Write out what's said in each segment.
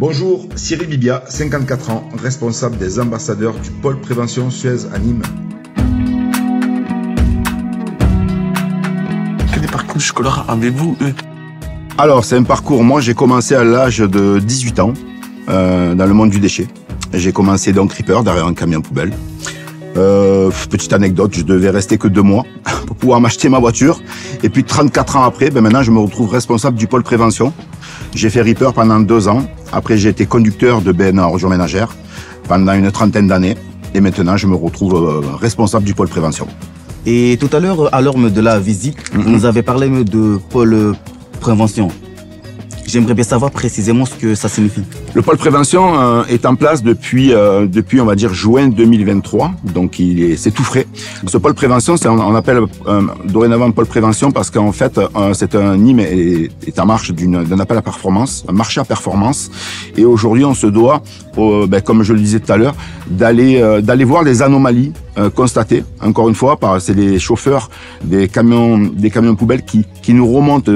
Bonjour, Cyril Bibia, 54 ans, responsable des ambassadeurs du pôle prévention Suez à Nîmes. Quel parcours scolaire avez-vous eu? Alors, c'est un parcours, moi j'ai commencé à l'âge de 18 ans, dans le monde du déchet. J'ai commencé donc ripper derrière un camion poubelle. Petite anecdote, je devais rester que 2 mois pour pouvoir m'acheter ma voiture. Et puis 34 ans après, maintenant je me retrouve responsable du pôle prévention. J'ai fait ripper pendant 2 ans. Après, j'ai été conducteur de BNA ordures ménagères pendant une 30aine d'années. Et maintenant, je me retrouve responsable du pôle prévention. Et tout à l'heure, à l'heure de la visite, vous nous avez parlé de pôle prévention. J'aimerais bien savoir précisément ce que ça signifie. Le pôle prévention est en place depuis, on va dire, juin 2023. Donc, c'est tout frais. Ce pôle prévention, on appelle dorénavant pôle prévention parce qu'en fait, Nîmes est en marche d'un appel à performance, un marché à performance. Et aujourd'hui, on se doit, comme je le disais tout à l'heure, d'aller voir les anomalies constatées. Encore une fois, c'est les chauffeurs des camions poubelles qui nous remontent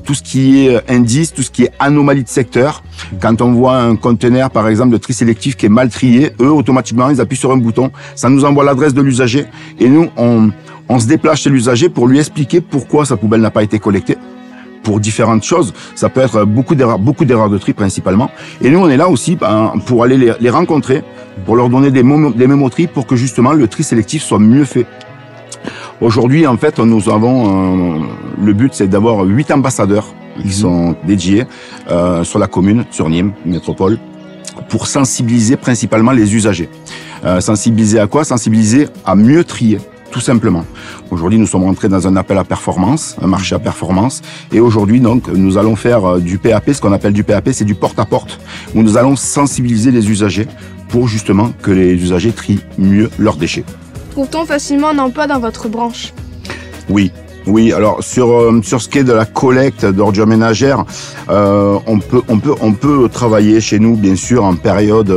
tout ce qui est indice, tout ce qui est anomalie de secteur. Quand on voit un conteneur, par exemple, de tri sélectif qui est mal trié, eux, automatiquement, ils appuient sur un bouton. Ça nous envoie l'adresse de l'usager. Et nous, on se déplace chez l'usager pour lui expliquer pourquoi sa poubelle n'a pas été collectée. Pour différentes choses. Ça peut être beaucoup d'erreurs de tri principalement. Et nous, on est là aussi pour aller les rencontrer, pour leur donner des mémotris pour que justement le tri sélectif soit mieux fait. Aujourd'hui, en fait, nous avons le but, c'est d'avoir 8 ambassadeurs qui sont dédiés sur la commune, sur Nîmes, métropole, pour sensibiliser principalement les usagers. Sensibiliser à quoi? Sensibiliser à mieux trier, tout simplement. Aujourd'hui, nous sommes rentrés dans un appel à performance, un marché à performance, et aujourd'hui, donc, nous allons faire du PAP. Ce qu'on appelle du PAP, c'est du porte-à-porte, où nous allons sensibiliser les usagers pour justement que les usagers trient mieux leurs déchets. Trouve-t-on facilement un emploi dans votre branche? Oui. Alors sur ce qui est de la collecte d'ordures ménagères, on peut travailler chez nous bien sûr en période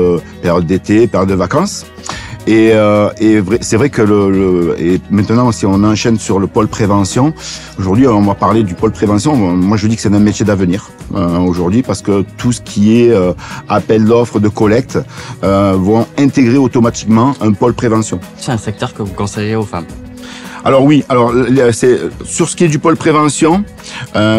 d'été, période de vacances. Et c'est vrai que et maintenant, si on enchaîne sur le pôle prévention, aujourd'hui, on va parler du pôle prévention. Moi, je dis que c'est un métier d'avenir aujourd'hui parce que tout ce qui est appel d'offres de collecte vont intégrer automatiquement un pôle prévention. C'est un secteur que vous conseillez aux femmes? Alors oui, c'est sur ce qui est du pôle prévention,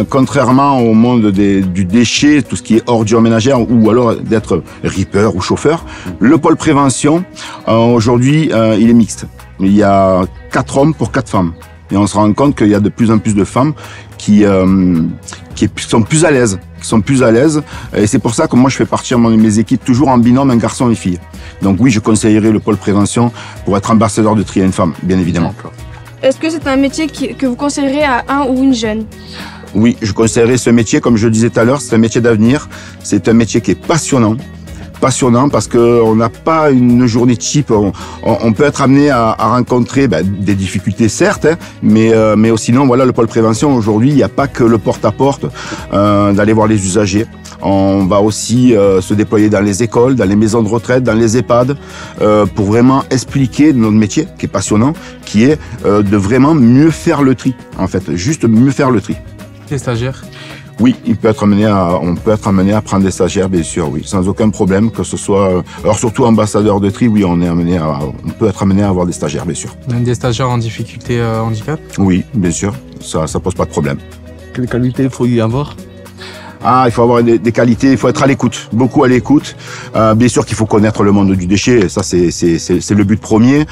contrairement au monde du déchet, tout ce qui est ordures ménagères ou alors d'être ripper ou chauffeur, le pôle prévention aujourd'hui il est mixte. Il y a 4 hommes pour 4 femmes et on se rend compte qu'il y a de plus en plus de femmes qui sont plus à l'aise, et c'est pour ça que moi je fais partir mes équipes toujours en binôme, un garçon et une fille. Donc oui, je conseillerais le pôle prévention pour être ambassadeur de tri à une femme, bien évidemment. Est-ce que c'est un métier que vous conseillerez à un ou une jeune? Oui, je conseillerais ce métier, comme je le disais tout à l'heure, c'est un métier d'avenir. C'est un métier qui est passionnant parce que on n'a pas une journée type. On peut être amené à rencontrer des difficultés certes, mais sinon voilà, le pôle prévention aujourd'hui, il n'y a pas que le porte-à-porte, d'aller voir les usagers. On va aussi se déployer dans les écoles, dans les maisons de retraite, dans les EHPAD, pour vraiment expliquer notre métier, qui est passionnant, qui est de vraiment mieux faire le tri, en fait, juste mieux faire le tri. Les stagiaires? Oui, on peut être amené à prendre des stagiaires, bien sûr, oui, sans aucun problème, que ce soit, alors surtout ambassadeur de tri, oui, on peut être amené à avoir des stagiaires, bien sûr. Même des stagiaires en difficulté handicap? Oui, bien sûr, ça pose pas de problème. Quelle qualité il faut y avoir? Il faut avoir des qualités, il faut être à l'écoute, beaucoup à l'écoute. Bien sûr qu'il faut connaître le monde du déchet, ça c'est le but premier.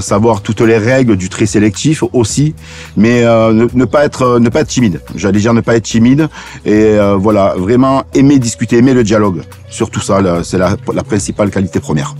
Savoir toutes les règles du tri sélectif aussi, mais ne pas être timide. J'allais dire ne pas être timide et voilà, vraiment aimer discuter, aimer le dialogue. Surtout ça, c'est la principale qualité première.